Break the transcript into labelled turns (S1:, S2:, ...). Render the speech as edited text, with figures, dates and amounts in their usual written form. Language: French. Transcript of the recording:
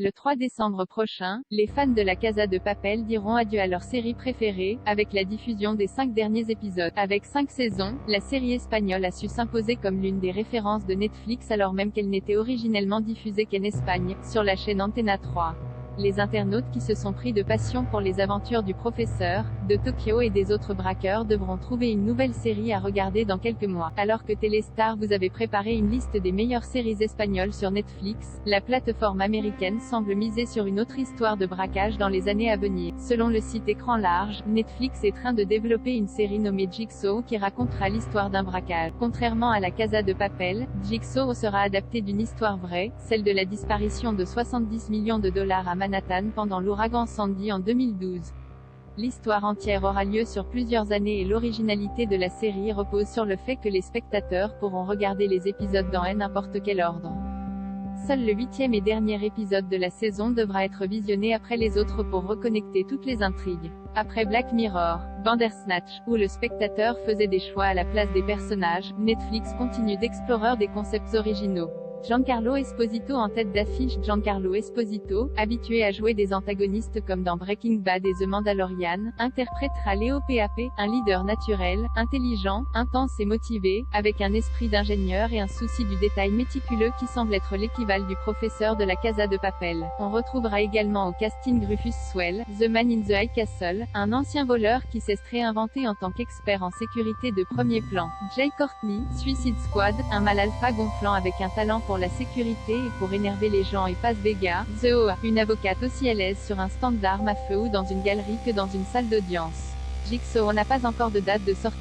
S1: Le 3 décembre prochain, les fans de La Casa de Papel diront adieu à leur série préférée, avec la diffusion des 5 derniers épisodes. Avec 5 saisons, la série espagnole a su s'imposer comme l'une des références de Netflix alors même qu'elle n'était originellement diffusée qu'en Espagne, sur la chaîne Antena 3. Les internautes qui se sont pris de passion pour les aventures du professeur, de Tokyo et des autres braqueurs devront trouver une nouvelle série à regarder dans quelques mois. Alors que Téléstar vous avait préparé une liste des meilleures séries espagnoles sur Netflix, la plateforme américaine semble miser sur une autre histoire de braquage dans les années à venir. Selon le site Écran Large, Netflix est en train de développer une série nommée Jigsaw qui racontera l'histoire d'un braquage. Contrairement à La Casa de Papel, Jigsaw sera adapté d'une histoire vraie, celle de la disparition de 70 millions de dollars à Manhattan pendant l'ouragan Sandy en 2012. L'histoire entière aura lieu sur plusieurs années et l'originalité de la série repose sur le fait que les spectateurs pourront regarder les épisodes dans n'importe quel ordre. Seul le 8e et dernier épisode de la saison devra être visionné après les autres pour reconnecter toutes les intrigues. Après Black Mirror, Bandersnatch, où le spectateur faisait des choix à la place des personnages, Netflix continue d'explorer des concepts originaux. Giancarlo Esposito en tête d'affiche. Giancarlo Esposito, habitué à jouer des antagonistes comme dans Breaking Bad et The Mandalorian, interprétera Leo Pape, un leader naturel, intelligent, intense et motivé, avec un esprit d'ingénieur et un souci du détail méticuleux qui semble être l'équivalent du professeur de La Casa de Papel. On retrouvera également au casting Rufus Sewell, The Man in the High Castle, un ancien voleur qui s'est réinventé en tant qu'expert en sécurité de premier plan. Jay Courtney, Suicide Squad, un mal alpha gonflant avec un talent pour la sécurité et pour énerver les gens et Paz Vega, The OA, une avocate aussi à l'aise sur un stand d'armes à feu ou dans une galerie que dans une salle d'audience. Jigsaw n'a pas encore de date de sortie.